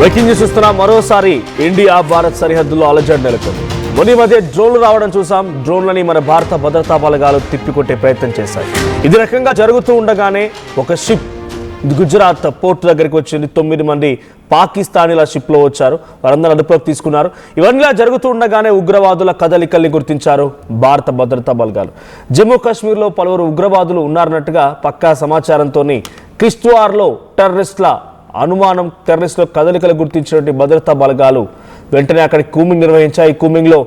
Breaking news చూస్తున్నా మరోసారి India Bharat సరిహద్దులో అలజడి నెలకొంది. మొన్న మధ్య డ్రోన్లు రావడం చూసాం. డ్రోన్లని మన భారత భద్రతా బలగాలు తిప్పికొట్టే ప్రయత్నం చేశాయి. ఇది రకంగా జరుగుతూ ఉండగానే ఒక షిప్ గుజరాత్ పోర్ట్ దగ్గరికి వచ్చింది. 9 మంది పాకిస్తానీల షిప్లో వచ్చారు. వారందరూ అదుపులోకి తీసుకున్నారు. ఇవన్నీ జరుగుతూ ఉండగానే ఉగ్రవాదుల కదలికల్ని గుర్తించారు భారత భద్రతా బలగాలు. జమ్మూ కాశ్మీర్లో పలువురు ఉగ్రవాదులు ఉన్నారన్నట్టుగా పక్కా సమాచారంతో కిష్త్వార్లో టెర్రరిస్టుల కదలికలు గుర్తించినటువంటి భద్రతా బలగాలు వెంటనే అక్కడికి కూంబింగ్ నిర్వహించాయి. ఈ కూంబింగ్లో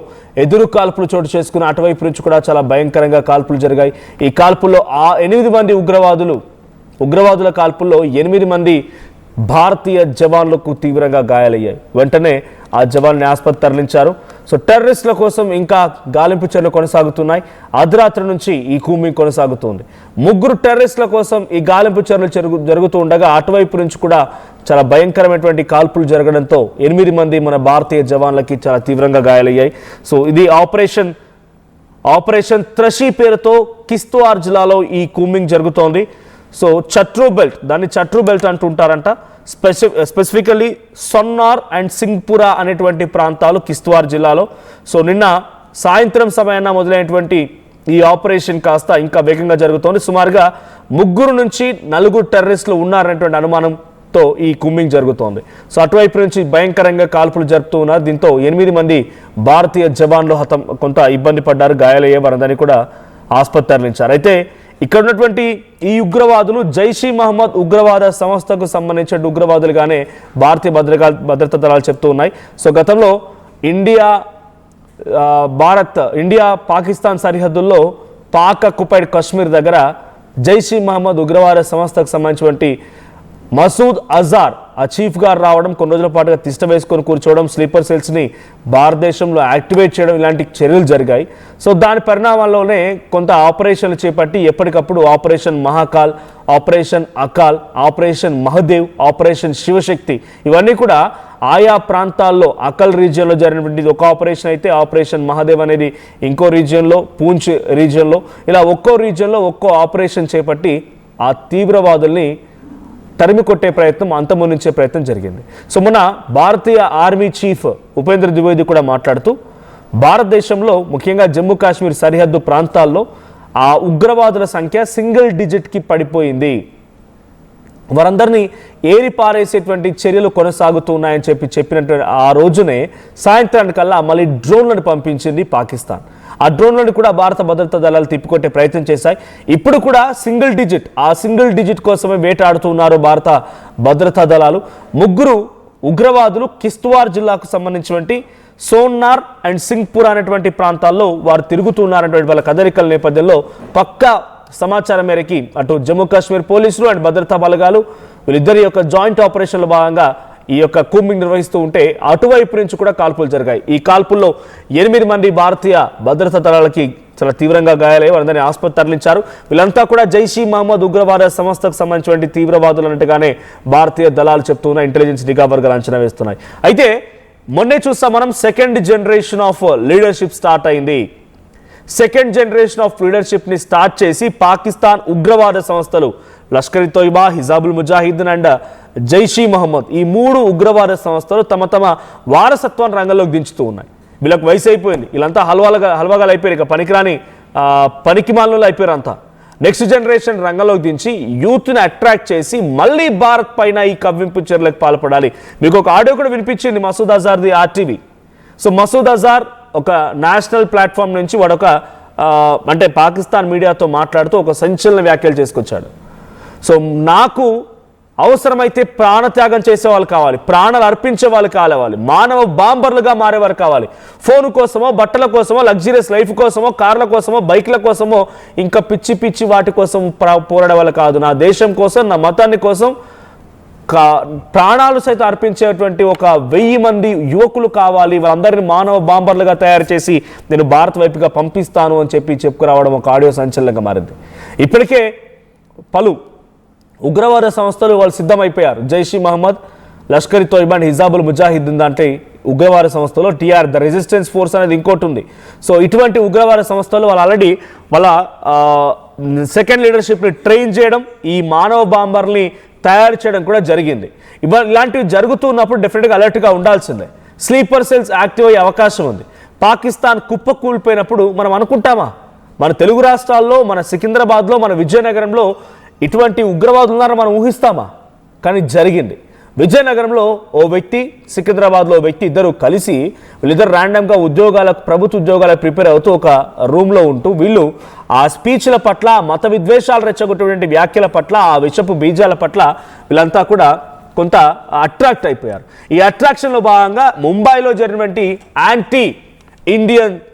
ఎదురు కాల్పులు చోటు చేసుకుని అటువైపు నుంచి కూడా చాలా భయంకరంగా కాల్పులు జరిగాయి. ఈ కాల్పుల్లో 8 మంది ఉగ్రవాదుల కాల్పుల్లో 8 మంది భారతీయ జవాన్లకు తీవ్రంగా గాయాలయ్యాయి. వెంటనే ఆ జవాన్ని ఆసుపత్రి తరలించారు. సో టెర్రరిస్టుల కోసం ఇంకా గాలింపు చర్యలు కొనసాగుతున్నాయి. అర్ధరాత్రి నుంచి ఈ కూంబింగ్ కొనసాగుతుంది. 3 టెర్రరిస్టుల కోసం ఈ గాలింపు చర్యలు జరుగుతూ ఉండగా అటువైపు నుంచి కూడా చాలా భయంకరమైనటువంటి కాల్పులు జరగడంతో 8 మంది మన భారతీయ జవాన్లకి చాలా తీవ్రంగా గాయాలయ్యాయి. సో ఇది ఆపరేషన్ త్రషి పేరుతో కిష్త్వార్ జిల్లాలో ఈ కూంబింగ్ జరుగుతోంది. సో దాన్ని చట్రూ బెల్ట్ అంటుంటారంట. స్పెసిఫికల్లీ సొన్నార్ అండ్ సింగ్పురా అనేటువంటి ప్రాంతాలు కిష్త్వార్ జిల్లాలో. సో నిన్న సాయంత్రం సమయాన మొదలైనటువంటి ఈ ఆపరేషన్ కాస్త ఇంకా వేగంగా జరుగుతోంది. సుమారుగా 3 నుంచి 4 టెర్రరిస్టులు ఉన్నారనేటువంటి అనుమానంతో ఈ కూంబింగ్ జరుగుతోంది. సో అటువైపు నుంచి భయంకరంగా కాల్పులు జరుపుతూ ఉన్నారు. దీంతో 8 మంది భారతీయ జవాన్లు కొంత ఇబ్బంది పడ్డారు, గాయాలయ్యే వారందరినీ కూడా ఆసుపత్రి తరలించారు. అయితే ఇక్కడ ఉన్నటువంటి ఈ ఉగ్రవాదులు జైష్ ఈ మహమ్మద్ ఉగ్రవాద సంస్థకు సంబంధించిన ఉగ్రవాదులుగానే భారతీయ భద్రతా దళాలు చెప్తూ ఉన్నాయి. సో గతంలో ఇండియా పాకిస్తాన్ సరిహద్దుల్లో పాక్ ఆక్యుపైడ్ కశ్మీర్ దగ్గర జైష్ ఈ మహమ్మద్ ఉగ్రవాద సంస్థకు సంబంధించినటువంటి మసూద్ అజార్ ఆ చీఫ్ గారు రావడం, కొన్ని రోజుల పాటుగా తిష్ట వేసుకొని కూర్చోవడం, స్లీపర్ సెల్స్ని భారతదేశంలో యాక్టివేట్ చేయడం, ఇలాంటి చర్యలు జరిగాయి. సో దాని పరిణామాల్లోనే కొంత ఆపరేషన్లు చేపట్టి ఎప్పటికప్పుడు ఆపరేషన్ మహాకాల్, ఆపరేషన్ అకాల్, ఆపరేషన్ మహదేవ్, ఆపరేషన్ శివశక్తి ఇవన్నీ కూడా ఆయా ప్రాంతాల్లో అకల్ రీజియన్లో జరిగినటువంటి ఒక ఆపరేషన్ అయితే ఆపరేషన్ మహదేవ్ అనేది ఇంకో రీజియన్లో, పూంచ్ రీజియన్లో, ఇలా ఒక్కో రీజియన్లో ఒక్కో ఆపరేషన్ చేపట్టి ఆ తీవ్రవాదుల్ని తరిమి కొట్టే ప్రయత్నం, అంతమొందించే ప్రయత్నం జరిగింది. సో మొన్న భారతీయ ఆర్మీ చీఫ్ ఉపేంద్ర ద్వివేది కూడా మాట్లాడుతూ భారతదేశంలో ముఖ్యంగా జమ్మూ కాశ్మీర్ సరిహద్దు ప్రాంతాల్లో ఆ ఉగ్రవాదుల సంఖ్య సింగిల్ డిజిట్కి పడిపోయింది, వారందరినీ ఏరి పారేసేటువంటి చర్యలు కొనసాగుతున్నాయని చెప్పినటువంటి ఆ రోజునే సాయంత్రానికల్లా మళ్ళీ డ్రోన్లను పంపించింది పాకిస్తాన్. ఆ డ్రోన్లను కూడా భారత భద్రతా దళాలు తిప్పికొట్టే ప్రయత్నం చేశాయి. ఇప్పుడు కూడా సింగిల్ డిజిట్ కోసమే వేటాడుతున్నారు భారత భద్రతా దళాలు. 3 ఉగ్రవాదులు కిష్త్వార్ జిల్లాకు సంబంధించినటువంటి సోన్నార్ అండ్ సింగ్పురా అనేటువంటి ప్రాంతాల్లో వారు తిరుగుతున్నారనేటువంటి వాళ్ళ కదలికల నేపథ్యంలో పక్కా సమాచారం మేరకి అటు జమ్మూ కాశ్మీర్ పోలీసులు అండ్ భద్రతా బలగాలు వీళ్ళిద్దరి యొక్క జాయింట్ ఆపరేషన్లో భాగంగా ఈ యొక్క కూంబింగ్ నిర్వహిస్తూ ఉంటే అటువైపు నుంచి కూడా కాల్పులు జరిగాయి. ఈ కాల్పుల్లో 8 మంది భారతీయ భద్రతా దళాలకి చాలా తీవ్రంగా గాయాలయ్యి వారందరినీ ఆసుపత్రి తరలించారు. వీళ్ళంతా కూడా జైష్ ఈ మహమ్మద్ ఉగ్రవాద సంస్థకు సంబంధించినటువంటి తీవ్రవాదులు అన్నట్టుగానే భారతీయ దళాలు చెప్తున్న ఇంటెలిజెన్స్ నిఘా వర్గాలు అంచనా వేస్తున్నాయి. అయితే మొన్నే చూస్తాం మనం second generation of leadership start అయింది. సెకండ్ జనరేషన్ ఆఫ్ లీడర్షిప్ని స్టార్ట్ చేసి పాకిస్తాన్ ఉగ్రవాద సంస్థలు లష్కర్ ఇ తోయిబా, హిజాబుల్ ముజాహిద్దీన్ అండ్ జైష్ ఈ మహమ్మద్ ఈ 3 ఉగ్రవాద సంస్థలు తమ వారసత్వాన్ని రంగంలోకి దించుతూ ఉన్నాయి. వీళ్ళకి వయసు అయిపోయింది, వీళ్ళంతా హల్వాగాలు అయిపోయారు, ఇక పనికిమాలలో అయిపోయారు అంతా. నెక్స్ట్ జనరేషన్ రంగంలోకి దించి యూత్ని అట్రాక్ట్ చేసి మళ్ళీ భారత్ పైన ఈ కవ్వింపు చర్యలకు పాల్పడాలి. మీకు ఒక ఆడియో కూడా వినిపించింది మసూద్ అజార్ది RTV. సో మసూద్ అజార్ ఒక నేషనల్ ప్లాట్ఫామ్ నుంచి వాడొక అంటే పాకిస్తాన్ మీడియాతో మాట్లాడుతూ ఒక సంచలన వ్యాఖ్యలు చేసుకొచ్చాడు. సో నాకు అవసరమైతే ప్రాణత్యాగం చేసే వాళ్ళు కావాలి, ప్రాణాలు అర్పించే వాళ్ళు కావాలి, మానవ బాంబర్లుగా మారేవారు కావాలి. ఫోన్ కోసమో, బట్టల కోసమో, లగ్జరియస్ లైఫ్ కోసమో, కార్ల కోసమో, బైక్ల కోసమో, ఇంకా పిచ్చి వాటి కోసం పోరాడే వాళ్ళు కాదు. నా దేశం కోసం, నా మతాన్ని కోసం ప్రాణాలు సైతం అర్పించేటువంటి ఒక 1000 మంది యువకులు కావాలి. వాళ్ళందరినీ మానవ బాంబర్లుగా తయారు చేసి నేను భారత్ వైపుగా పంపిస్తాను అని చెప్పుకురావడం ఒక ఆడియో సంచలనంగా మారింది. ఇప్పటికే పలు ఉగ్రవాద సంస్థలు వాళ్ళు సిద్ధమైపోయారు. జైష్ ఈ మహమ్మద్, లష్కర్ ఇ తోయిబా, హిజాబుల్ ముజాహిద్దీన్ అంటే ఉగ్రవాద సంస్థలో TR ద రెసిస్టెన్స్ ఫోర్స్ అనేది ఇంకోటి ఉంది. సో ఇటువంటి ఉగ్రవాద సంస్థలు వాళ్ళు ఆల్రెడీ వాళ్ళ సెకండ్ లీడర్షిప్ని ట్రైన్ చేయడం, ఈ మానవ బాంబర్ని తయారు చేయడం కూడా జరిగింది. ఇలాంటివి జరుగుతున్నప్పుడు డెఫినెట్గా అలర్ట్గా ఉండాల్సిందే. స్లీపర్ సెల్స్ యాక్టివ్ అయ్యే అవకాశం ఉంది. పాకిస్తాన్ కుప్పకూలిపోయినప్పుడు మనం అనుకుంటామా మన తెలుగు రాష్ట్రాల్లో, మన సికింద్రాబాద్లో, మన విజయనగరంలో ఇటువంటి ఉగ్రవాదులు ఉన్నారని మనం ఊహిస్తామా? కానీ జరిగింది. విజయనగరంలో ఓ వ్యక్తి, సికింద్రాబాద్లో ఓ వ్యక్తి, ఇద్దరు కలిసి వీళ్ళిద్దరు ర్యాండమ్గా ప్రభుత్వ ఉద్యోగాలకు ప్రిపేర్ అవుతూ ఒక రూమ్లో ఉంటూ వీళ్ళు ఆ స్పీచ్ల పట్ల, మత విద్వేషాలు రెచ్చగొట్టేటువంటి వ్యాఖ్యల పట్ల, ఆ విషపు బీజాల పట్ల వీళ్ళంతా కూడా కొంత అట్రాక్ట్ అయిపోయారు. ఈ అట్రాక్షన్లో భాగంగా ముంబైలో జరిగినటువంటి యాంటీ ఇండియన్స్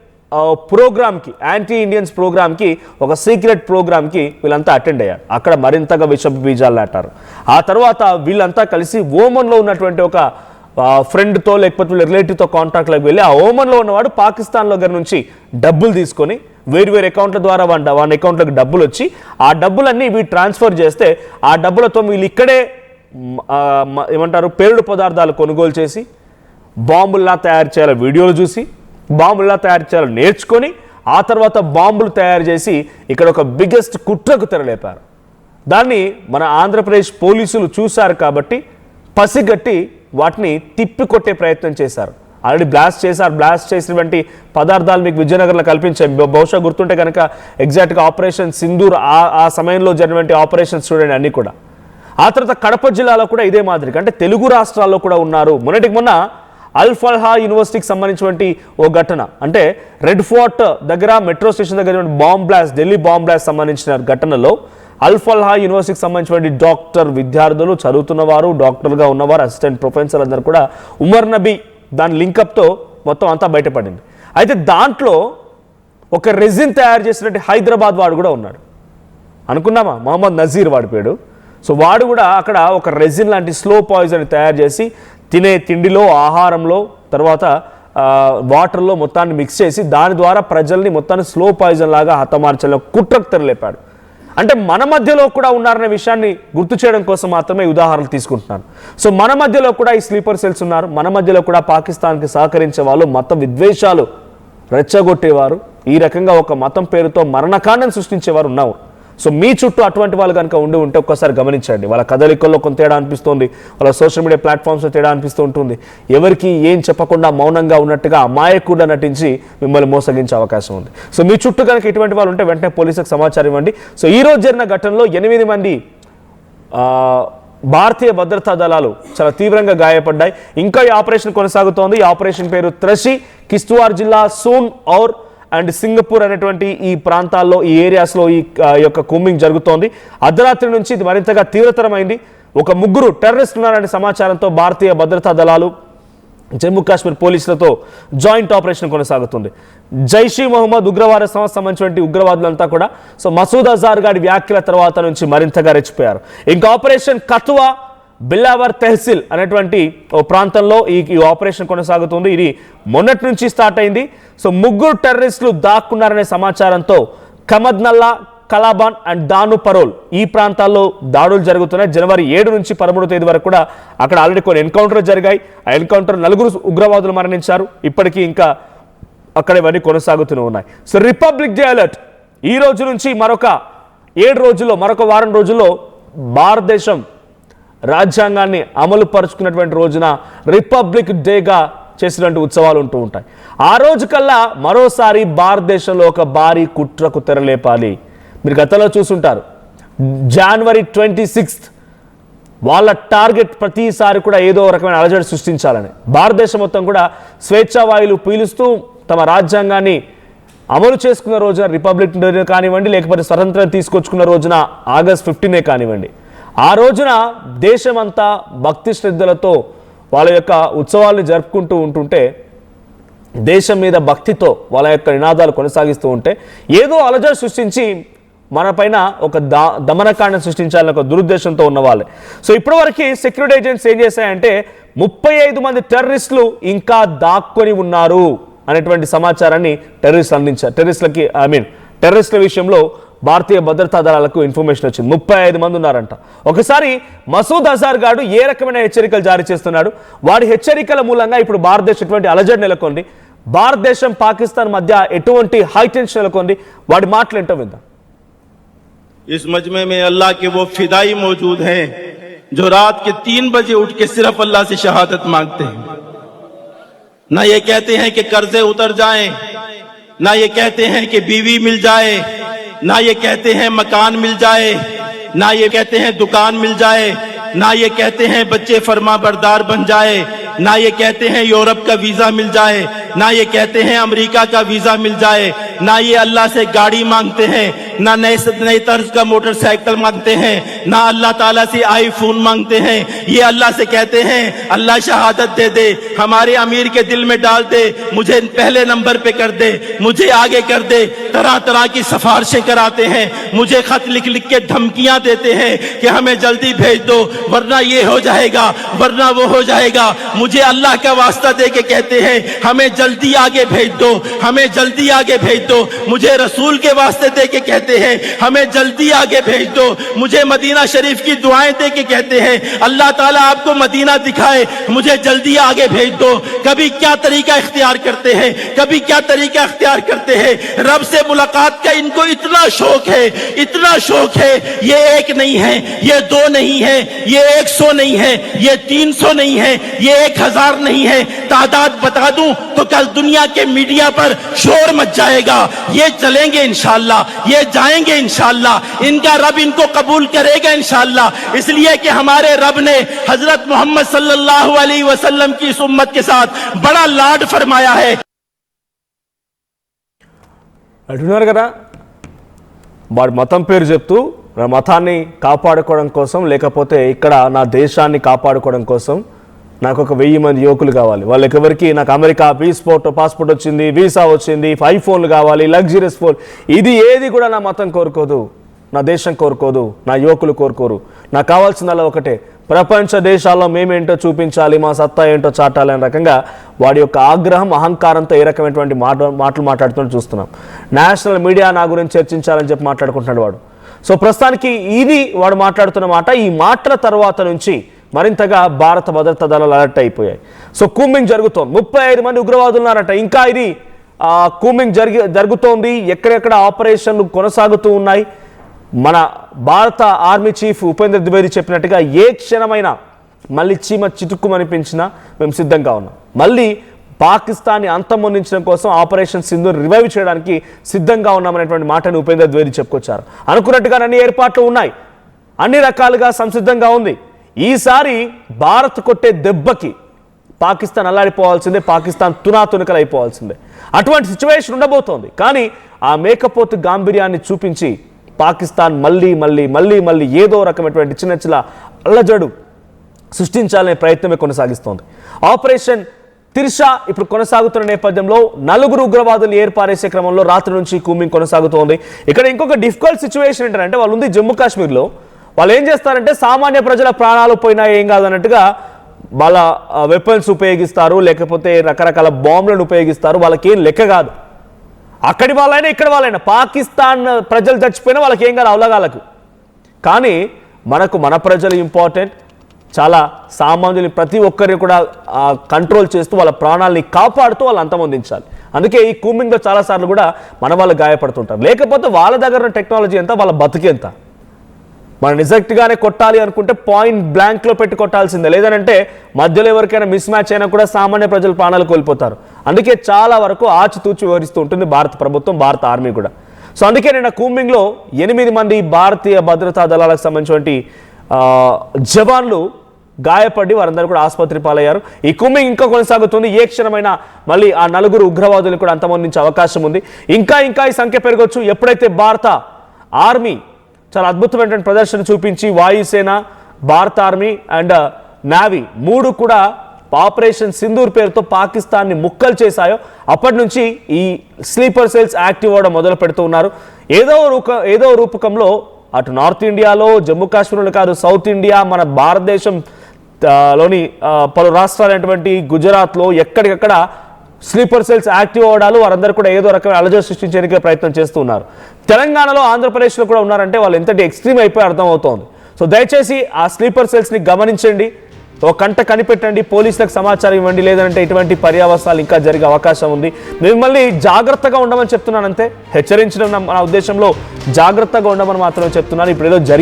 ప్రోగ్రామ్కి ఒక సీక్రెట్ ప్రోగ్రామ్కి వీళ్ళంతా అటెండ్ అయ్యారు. అక్కడ మరింతగా విషపు బీజాలు నాటారు. ఆ తర్వాత వీళ్ళంతా కలిసి ఓమన్లో ఉన్నటువంటి ఒక ఫ్రెండ్తో లేకపోతే వీళ్ళ రిలేటివ్తో కాంటాక్ట్లోకి వెళ్ళి ఆ ఓమన్లో ఉన్నవాడు పాకిస్తాన్ దగ్గర నుంచి డబ్బులు తీసుకొని వేరు అకౌంట్ల ద్వారా వాడి అకౌంట్లోకి డబ్బులు వచ్చి ఆ డబ్బులన్నీ వీళ్ళు ట్రాన్స్ఫర్ చేస్తే ఆ డబ్బులతో వీళ్ళు ఇక్కడే ఏమంటారు పేలుడు పదార్థాలు కొనుగోలు చేసి బాంబుల్లా తయారు చేయాలి వీడియోలు చూసి, బాంబుల్లా తయారు చేయాలని నేర్చుకొని ఆ తర్వాత బాంబులు తయారు చేసి ఇక్కడ ఒక బిగ్గెస్ట్ కుట్రకు తెరలేపారు. దాన్ని మన ఆంధ్రప్రదేశ్ పోలీసులు చూశారు కాబట్టి పసిగట్టి వాటిని తిప్పికొట్టే ప్రయత్నం చేశారు. ఆల్రెడీ బ్లాస్ట్ చేశారు. బ్లాస్ట్ చేసినటువంటి పదార్థాలు మీకు విజయనగరంలో కల్పించాయి. బహుశా గుర్తుంటే కనుక ఎగ్జాక్ట్గా ఆపరేషన్ సింధూర్ ఆ సమయంలో జరిగినటువంటి ఆపరేషన్స్ చూడండి అన్నీ కూడా. ఆ తర్వాత కడప జిల్లాలో కూడా ఇదే మాదిరిగా అంటే తెలుగు రాష్ట్రాల్లో కూడా ఉన్నారు. మొన్న అల్ ఫల్హా యూనివర్సిటీకి సంబంధించినటువంటి ఓ ఘటన, అంటే రెడ్ ఫోర్ట్ దగ్గర మెట్రో స్టేషన్ దగ్గర ఢిల్లీ బాంబ్ బ్లాస్ట్ సంబంధించిన ఘటనలో అల్ ఫల్హా యూనివర్సిటీకి సంబంధించినటువంటి డాక్టర్ విద్యార్థులు, చదువుతున్నవారు, డాక్టర్గా ఉన్నవారు, అసిస్టెంట్ ప్రొఫెసర్ అందరూ కూడా ఉమర్ నబీ దాని లింకప్తో మొత్తం అంతా బయటపడింది. అయితే దాంట్లో ఒక రెజిన్ తయారు చేసినట్టు హైదరాబాద్ వాడు కూడా ఉన్నాడు. అనుకున్నామా? మొహమ్మద్ నజీర్ వాడి పేరు. సో వాడు కూడా అక్కడ ఒక రెజిన్ లాంటి స్లో పాయిజన్ తయారు చేసి తినే తిండిలో, ఆహారంలో, తర్వాత వాటర్లో మొత్తాన్ని మిక్స్ చేసి దాని ద్వారా ప్రజల్ని మొత్తాన్ని స్లో పాయిజన్ లాగా హతమార్చాలని కుట్రకు తెరలేపాడు. అంటే మన మధ్యలో కూడా ఉన్నారనే విషయాన్ని గుర్తు చేయడం కోసం మాత్రమే ఉదాహరణలు తీసుకుంటున్నాను. సో మన మధ్యలో కూడా ఈ స్లీపర్ సెల్స్ ఉన్నారు. మన మధ్యలో కూడా పాకిస్తాన్కి సహకరించే వాళ్ళు, మత విద్వేషాలు రెచ్చగొట్టేవారు, ఈ రకంగా ఒక మతం పేరుతో మరణకాండం సృష్టించేవారు ఉన్నారు. సో మీ చుట్టూ అటువంటి వాళ్ళు కనుక ఉంటే ఒక్కసారి గమనించండి. వాళ్ళ కదలికల్లో కొంత తేడా అనిపిస్తుంది, వాళ్ళ సోషల్ మీడియా ప్లాట్ఫామ్స్లో తేడా అనిపిస్తూ ఉంటుంది. ఎవరికి ఏం చెప్పకుండా మౌనంగా ఉన్నట్టుగా అమాయకుడా నటించి మిమ్మల్ని మోసగించే అవకాశం ఉంది. సో మీ చుట్టూ కనుక ఇటువంటి వాళ్ళు ఉంటే వెంటనే పోలీసులకు సమాచారం ఇవ్వండి. సో ఈ రోజు జరిగిన ఘటనలో 8 మంది భారతీయ భద్రతా దళాలు చాలా తీవ్రంగా గాయపడ్డాయి. ఇంకా ఈ ఆపరేషన్ కొనసాగుతోంది. ఈ ఆపరేషన్ పేరు త్రషి. కిష్త్వార్ జిల్లా సూన్ ఔర్ అండ్ సింగపూర్ అనేటువంటి ఈ ప్రాంతాల్లో, ఈ ఏరియాస్లో ఈ యొక్క కూంబింగ్ జరుగుతోంది. అర్ధరాత్రి నుంచి ఇది మరింతగా తీవ్రతరమైంది. ఒక 3 టెర్రరిస్టులు ఉన్నారనే సమాచారంతో భారతీయ భద్రతా దళాలు, జమ్మూ కాశ్మీర్ పోలీసులతో జాయింట్ ఆపరేషన్ కొనసాగుతుంది. జైషీ మొహమ్మద్ ఉగ్రవాద సంస్థ సంబంధించినటువంటి ఉగ్రవాదులంతా కూడా సో మసూద్ అజార్ గారి వ్యాఖ్యల తర్వాత నుంచి మరింతగా రెచ్చిపోయారు. ఇంకా ఆపరేషన్ కతువా బిల్లావర్ తెహసిల్ అనేటువంటి ఓ ప్రాంతంలో ఈ ఆపరేషన్ కొనసాగుతుంది. ఇది మొన్నటి నుంచి స్టార్ట్ అయింది. సో 3 టెర్రరిస్టులు దాక్కున్నారనే సమాచారంతో కమద్నల్లా, కలాబాన్ అండ్ దాను పరోల్ ఈ ప్రాంతాల్లో దాడులు జరుగుతున్నాయి. జనవరి 7 నుంచి 13వ తేదీ వరకు కూడా అక్కడ ఆల్రెడీ కొన్ని ఎన్కౌంటర్ జరిగాయి. ఆ ఎన్కౌంటర్ 4 ఉగ్రవాదులు మరణించారు. ఇప్పటికీ ఇంకా అక్కడ ఇవన్నీ కొనసాగుతూనే ఉన్నాయి. సో రిపబ్లిక్ డే అలర్ట్ ఈ రోజు నుంచి మరొక 7 రోజుల్లో, మరొక వారం రోజుల్లో భారతదేశం రాజ్యాంగాన్ని అమలు పరుచుకున్నటువంటి రోజున రిపబ్లిక్ డేగా చేసినటువంటి ఉత్సవాలు ఉంటూ ఉంటాయి. ఆ రోజు కల్లా మరోసారి భారతదేశంలో ఒక భారీ కుట్రకు తెరలేపాలి. మీరు గతంలో చూసుంటారు, జనవరి 26 వాళ్ళ టార్గెట్ ప్రతిసారి కూడా ఏదో రకమైన అలజడి సృష్టించాలని. భారతదేశం మొత్తం కూడా స్వేచ్ఛావాయులు పీలుస్తూ తమ రాజ్యాంగాన్ని అమలు చేసుకున్న రోజున రిపబ్లిక్ డే కానివ్వండి, లేకపోతే స్వతంత్రం తీసుకొచ్చుకున్న రోజున ఆగస్ట్ 15 కానివ్వండి, ఆ రోజున దేశమంతా భక్తి శ్రద్ధలతో వాళ్ళ యొక్క ఉత్సవాలను జరుపుకుంటూ ఉంటుంటే, దేశం మీద భక్తితో వాళ్ళ యొక్క నినాదాలు కొనసాగిస్తూ ఉంటే ఏదో అలజడి సృష్టించి మనపైన ఒక దమనకాండం సృష్టించాలని ఒక దురుద్దేశంతో ఉన్న వాళ్ళే. సో ఇప్పటివరకు సెక్యూరిటీ ఏజెంట్స్ ఏం చేశాయంటే 35 మంది టెర్రరిస్టులు ఇంకా దాక్కొని ఉన్నారు అనేటువంటి సమాచారాన్ని టెర్రరిస్టులు అందించారు. టెర్రరిస్టుల విషయంలో భారతీయ భద్రతా దళాలకు ఇన్ఫర్మేషన్ వచ్చింది. 35 మంది ఉన్నారంట. ఒకసారి మసూద్ అజార్ గారు ఏ రకమైన హెచ్చరికలు జారీ చేస్తున్నాడు, వాడి హెచ్చరికల మూలంగా ఇప్పుడు భారతదేశం ఎటువంటి అలజడి నెలకొంది, భారతదేశం పాకిస్తాన్ మధ్య ఎటువంటి హై టెన్షన్ నెలకొంది, వాడి మాటలు ఏంటో విందాం. इस मजमे में अल्लाह के वो फिदाई मौजूद हैं जो रात के 3 बजे उठ के सिर्फ अल्लाह से शहादत मांगते हैं। ना ये कहते हैं कि कर्जे उतर जाएं, ना ये कहते हैं कि बीवी मिल जाए, ना ये कहते हैं मकान मिल जाए, ना ये कहते हैं दुकान मिल जाए, ना ये कहते हैं बच्चे फरमा बरदार बन जाए, ना ये कहते हैं यूरोप का वीजा मिल जाए, ना ये कहते हैं अमेरिका का वीजा मिल जाए, ना ये अल्लाह से गाड़ी मांगते हैं, ना नए तर्ज का मोटरसाइकिल मांगते हैं, ना अल्लाह ताला से आईफोन मांगते हैं। ये अल्लाह से कहते हैं अल्लाह शहादत दे दे, हमारे अमीर के दिल में डाल दे, मुझे पहले नंबर पे कर दे, मुझे आगे कर दे। तरह तरह की सिफारिशें कराते हैं, मुझे खत लिख लिख के धमकियां देते हैं कि हमें जल्दी भेज दो वरना ये हो जाएगा वरना वो हो जाएगा। मुझे अल्लाह का वास्ता दे के कहते हैं हमें जल्दी आगे भेज दो, हमें जल्दी आगे भेज दो। मुझे रसूल के वास्ते दे के कहते हैं हमें जल्दी आगे भेज दो। मुझे मदीना शरीफ की दुआएं दे के कहते हैं अल्लाह ताला आपको मदीना दिखाए, मुझे जल्दी आगे भेज दो। कभी क्या तरीका इख्तियार करते हैं, कभी क्या तरीका इख्तियार करते हैं। रब से मुलाकात का इनको इतना शौक है, इतना शौक है। ये एक नहीं है, ये 2 नहीं है, ये 100 नहीं है, ये 300 नहीं है, ये 1000 नहीं है। तादाद बता दूं तो कल दुनिया के मीडिया पर शोर मच जाएगा। ये चलेंगे इंशाअल्लाह, ये जाएंगे इंशाअल्लाह, इनका रब इनको कबूल करेगा इंशाअल्लाह। इसलिए कि हमारे रब ने हजरत मोहम्मद सल्लल्लाहु अलैहि वसल्लम की इस उम्मत के साथ बड़ा लाड फरमाया है। అంటున్నారు కదా వాడు మతం పేరు చెప్తూ నా మతాన్ని కాపాడుకోవడం కోసం లేకపోతే ఇక్కడ నా దేశాన్ని కాపాడుకోవడం కోసం నాకు ఒక 1000 మంది యువకులు కావాలి. వాళ్ళకెవరికి నాకు అమెరికా పాస్పోర్ట్ వచ్చింది, వీసా వచ్చింది, ఐఫోన్లు కావాలి, లగ్జరీస్ ఫోన్, ఇది ఏది కూడా నా మతం కోరుకోదు, నా దేశం కోరుకోదు, నా యువకులు కోరుకోరు. నాకు కావాల్సిందల్లా ఒకటే, ప్రపంచ దేశాల్లో మేమేంటో చూపించాలి, మా సత్తా ఏంటో చాటాలి అనే రకంగా వాడి యొక్క ఆగ్రహం అహంకారంతో ఏ రకమైనటువంటి మాటలు మాట్లాడుతూ చూస్తున్నాం. నేషనల్ మీడియా నా గురించి చర్చించాలని చెప్పి మాట్లాడుకుంటున్నాడు వాడు. సో ప్రస్తుతానికి ఇది వాడు మాట్లాడుతున్న మాట. ఈ మాటల తర్వాత నుంచి మరింతగా భారత భద్రతా దళాలు అలర్ట్ అయిపోయాయి. సో కూంబింగ్ జరుగుతోంది, 35 మంది ఉగ్రవాదులు ఉన్నారట. ఇంకా ఇది కూంబింగ్ జరుగుతోంది, ఎక్కడెక్కడ ఆపరేషన్లు కొనసాగుతూ ఉన్నాయి. మన భారత ఆర్మీ చీఫ్ ఉపేంద్ర ద్వివేది చెప్పినట్టుగా ఏ క్షణమైనా మళ్ళీ చీమ చిటుక్కుమనిపించినా మేము సిద్ధంగా ఉన్నాం. మళ్ళీ పాకిస్తాన్ని అంతమొందించడం కోసం ఆపరేషన్ సింధూర్ రివైవ్ చేయడానికి సిద్ధంగా ఉన్నామనేటువంటి మాటను ఉపేంద్ర ద్వివేది చెప్పుకొచ్చారు. అనుకున్నట్టుగా అన్ని ఏర్పాట్లు ఉన్నాయి, అన్ని రకాలుగా సంసిద్ధంగా ఉంది. ఈసారి భారత్ కొట్టే దెబ్బకి పాకిస్తాన్ అల్లాడిపోవాల్సిందే, పాకిస్తాన్ తునాతునకలు అయిపోవాల్సిందే. అటువంటి సిచ్యువేషన్ ఉండబోతోంది. కానీ ఆ మేకపోతు గాంభీర్యాన్ని చూపించి పాకిస్తాన్ మళ్ళీ మళ్ళీ మళ్ళీ మళ్ళీ ఏదో రకమైనటువంటి చిన్న అల్లజడు సృష్టించాలనే ప్రయత్నమే కొనసాగిస్తోంది. ఆపరేషన్ తిర్షా ఇప్పుడు కొనసాగుతున్న నేపథ్యంలో 4 ఉగ్రవాదులు ఏర్పారేసే క్రమంలో రాత్రి నుంచి కూంబింగ్ కొనసాగుతోంది. ఇక్కడ ఇంకొక డిఫికల్ట్ సిచ్యువేషన్ ఏంటంటే వాళ్ళు ఉంది జమ్మూ కాశ్మీర్లో. వాళ్ళు ఏం చేస్తారంటే సామాన్య ప్రజల ప్రాణాలు పోయినా ఏం కాదన్నట్టుగా వాళ్ళ వెపన్స్ ఉపయోగిస్తారు, లేకపోతే రకరకాల బాంబులను ఉపయోగిస్తారు. వాళ్ళకి ఏం లెక్క కాదు. అక్కడి వాళ్ళైనా ఇక్కడ వాళ్ళైనా పాకిస్తాన్ ప్రజలు చచ్చిపోయినా వాళ్ళకి ఏం కాదు అవలగాలకు. కానీ మనకు మన ప్రజలు ఇంపార్టెంట్. చాలా సామాన్యులు ప్రతి ఒక్కరిని కూడా కంట్రోల్ చేస్తూ వాళ్ళ ప్రాణాలని కాపాడుతూ వాళ్ళు అంతమొందించాలి. అందుకే ఈ కూంబింగ్లో చాలాసార్లు కూడా మన వాళ్ళు గాయపడుతుంటారు. లేకపోతే వాళ్ళ దగ్గర ఉన్న టెక్నాలజీ ఎంత, వాళ్ళ బతికెంత. మనం నిజంగానే కొట్టాలి అనుకుంటే పాయింట్ బ్లాంక్లో పెట్టి కొట్టాల్సిందే. లేదనంటే మధ్యలో ఎవరికైనా మిస్ మ్యాచ్ అయినా కూడా సామాన్య ప్రజలు ప్రాణాలు కోల్పోతారు. అందుకే చాలా వరకు ఆచితూచి వివరిస్తూ ఉంటుంది భారత ప్రభుత్వం, భారత ఆర్మీ కూడా. సో అందుకే నిన్న కూంబింగ్లో 8 మంది భారతీయ భద్రతా దళాలకు సంబంధించినటువంటి జవాన్లు గాయపడి వారందరూ కూడా ఆసుపత్రి పాలయ్యారు. ఈ కూంబింగ్ ఇంకా కొనసాగుతుంది. ఏ క్షణమైనా మళ్ళీ ఆ 4 ఉగ్రవాదులు కూడా అంతమొందించే అవకాశం ఉంది. ఇంకా ఈ సంఖ్య పెరగొచ్చు. ఎప్పుడైతే భారత ఆర్మీ చాలా అద్భుతమైనటువంటి ప్రదర్శన చూపించి వాయుసేన, భారత ఆర్మీ అండ్ నావీ 3 కూడా ఆపరేషన్ సింధూర్ పేరుతో పాకిస్తాన్ని ముక్కలు చేశాయో అప్పటి నుంచి ఈ స్లీపర్ సెల్స్ యాక్టివ్ అవ్వడం మొదలు పెడుతూ ఉన్నారు. ఏదో రూపకంలో అటు నార్త్ ఇండియాలో, జమ్మూ కాశ్మీర్లో కాదు, సౌత్ ఇండియా, మన భారతదేశం లోని పలు రాష్ట్రాలైనటువంటి గుజరాత్లో ఎక్కడికక్కడ స్లీపర్ సెల్స్ యాక్టివ్ అవడాలు, వారందరూ కూడా ఏదో రకమైన అలజడి సృష్టించడానికి ప్రయత్నం చేస్తూ ఉన్నారు. తెలంగాణలో, ఆంధ్రప్రదేశ్లో కూడా ఉన్నారంటే వాళ్ళు ఎంతటి ఎక్స్ట్రీమ్ అయిపోయి అర్థమవుతోంది. సో దయచేసి ఆ స్లీపర్ సెల్స్ని గమనించండి, ఒక కంట కనిపెట్టండి, పోలీసులకు సమాచారం ఇవ్వండి. లేదంటే ఇటువంటి పర్యావసాలు ఇంకా జరిగే అవకాశం ఉంది. మిమ్మల్ని జాగ్రత్తగా ఉండమని చెప్తున్నాను అంతే. హెచ్చరించడం నా ఉద్దేశంలో జాగ్రత్తగా ఉండమని మాత్రమే చెప్తున్నాను. ఇప్పుడు ఏదో జరిగి